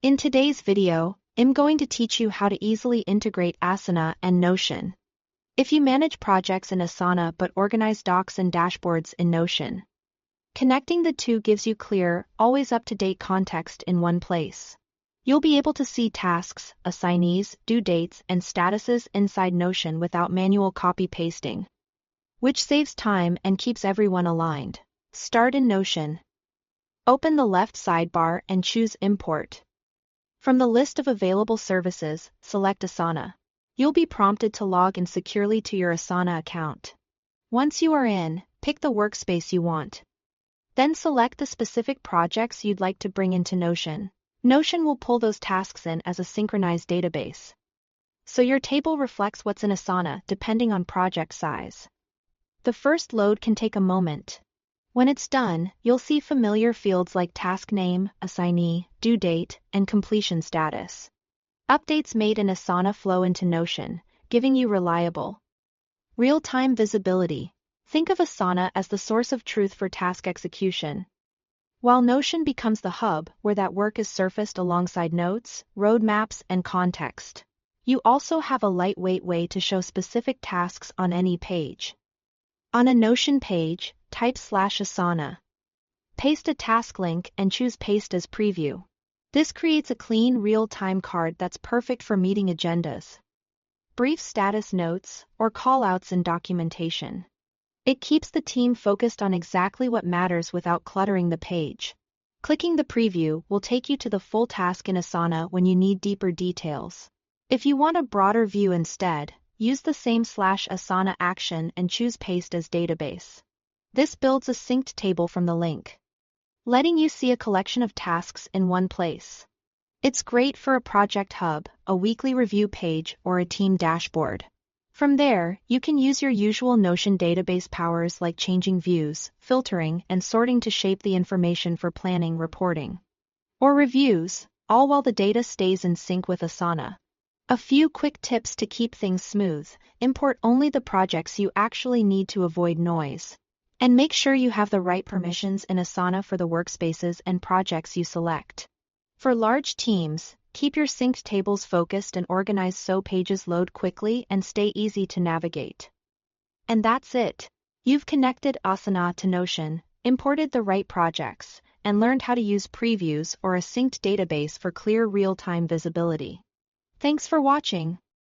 In today's video, I'm going to teach you how to easily integrate Asana and Notion. If you manage projects in Asana but organize docs and dashboards in Notion, connecting the two gives you clear, always up-to-date context in one place. You'll be able to see tasks, assignees, due dates, and statuses inside Notion without manual copy-pasting, which saves time and keeps everyone aligned. Start in Notion. Open the left sidebar and choose Import. From the list of available services, select Asana. You'll be prompted to log in securely to your Asana account. Once you are in, pick the workspace you want. Then select the specific projects you'd like to bring into Notion. Notion will pull those tasks in as a synchronized database, so your table reflects what's in Asana depending on project size. The first load can take a moment. When it's done, you'll see familiar fields like task name, assignee, due date, and completion status. Updates made in Asana flow into Notion, giving you reliable, real-time visibility. Think of Asana as the source of truth for task execution, while Notion becomes the hub where that work is surfaced alongside notes, roadmaps, and context. You also have a lightweight way to show specific tasks on any page. On a Notion page, type /Asana. Paste a task link and choose Paste as Preview. This creates a clean, real-time card that's perfect for meeting agendas, brief status notes, or callouts in documentation. It keeps the team focused on exactly what matters without cluttering the page. Clicking the preview will take you to the full task in Asana when you need deeper details. If you want a broader view instead, use the same /Asana action and choose Paste as Database. This builds a synced table from the link, letting you see a collection of tasks in one place. It's great for a project hub, a weekly review page, or a team dashboard. From there, you can use your usual Notion database powers like changing views, filtering, and sorting to shape the information for planning, reporting, or reviews, all while the data stays in sync with Asana. A few quick tips to keep things smooth: import only the projects you actually need to avoid noise, and make sure you have the right permissions in Asana for the workspaces and projects you select. For large teams, keep your synced tables focused and organized so pages load quickly and stay easy to navigate. And that's it. You've connected Asana to Notion, imported the right projects, and learned how to use previews or a synced database for clear real-time visibility. Thanks for watching.